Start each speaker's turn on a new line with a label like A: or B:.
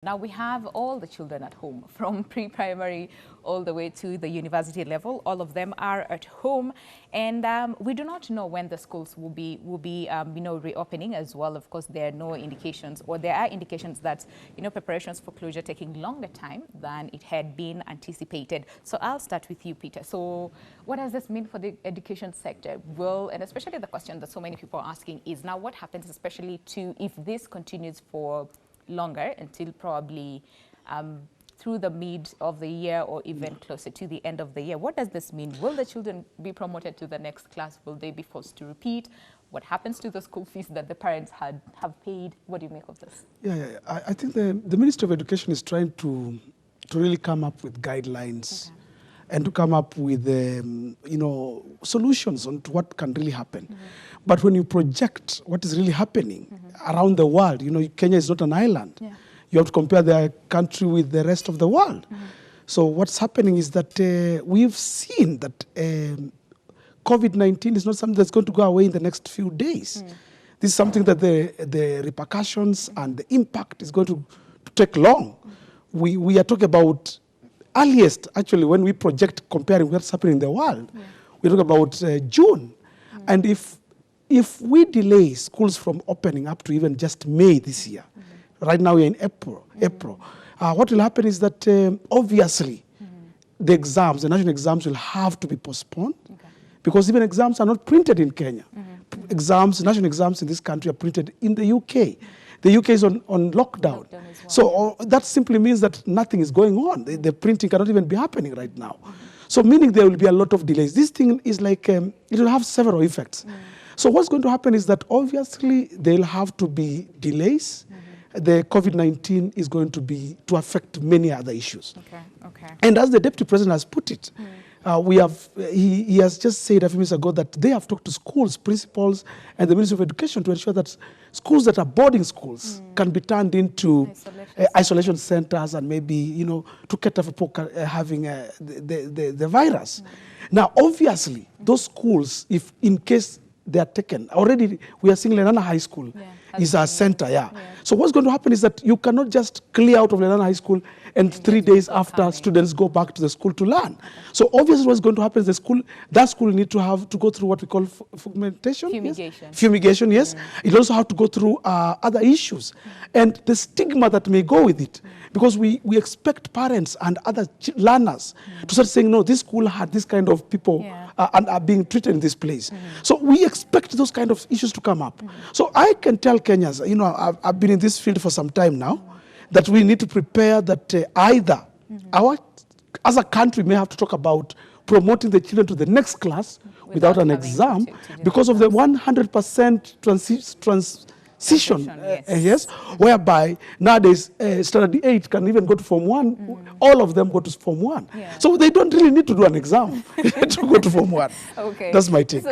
A: Now we have all the children at home, from pre-primary all the way to the university level. All of them are at home, and we do not know when the schools will be reopening as well. Of course, there are no indications, or there are indications that preparations for closure taking longer time than it had been anticipated. So I'll start with you, Peter. So what does this mean for the education sector? Well, and especially the question that so many people are asking is now what happens, especially if this continues for longer until probably through the mid of the year or even closer to the end of the year. What does this mean? Will the children be promoted to the next class? Will they be forced to repeat? What happens to the school fees that the parents have paid? What do you make of this?
B: I think the Ministry of Education is trying to really come up with guidelines and to come up with solutions on to what can really happen. But when you project what is really happening around the world, Kenya is not an island. You have to compare the country with the rest of the world. So what's happening is that we've seen that COVID-19 is not something that's going to go away in the next few days. This is something that the repercussions and the impact is going to take long. We are talking about earliest, actually, when we project comparing what's happening in the world, we talk about June. And if we delay schools from opening up to even just May this year, right now we're in April. What will happen is that obviously the national exams will have to be postponed because even exams are not printed in Kenya. National exams in this country are printed in the UK. The UK is on lockdown. So that simply means that nothing is going on. The printing cannot even be happening right now. So meaning there will be a lot of delays. This thing is like, it will have several effects. So what's going to happen is that obviously there'll have to be delays. The COVID-19 is going to affect many other issues. And as the Deputy President has put it, he has just said a few minutes ago that they have talked to schools, principals, and the Ministry of Education to ensure that schools that are boarding schools can be turned into isolation centers and maybe, to cater for people having the virus. Now, obviously, those schools, if in case they are taken, already we are seeing Lenana High School is a center, So what's going to happen is that you cannot just clear out of Lenana High School and 3 days after students go back to the school to learn. So obviously what's going to happen is that school will need to go through what we call fumigation. Fumigation, yes. It also have to go through other issues and the stigma that may go with it. Because we expect parents and other learners to start saying, no, this school had this kind of people and are being treated in this place. So we expect those kind of issues to come up. So I can tell Kenyans, I've been in this field for some time now, that we need to prepare that either as a country may have to talk about promoting the children to the next class without an exam because of the 100% transition, whereby nowadays standard 8 can even go to Form 1, all of them go to Form 1. So they don't really need to do an exam to go to Form 1. That's my take.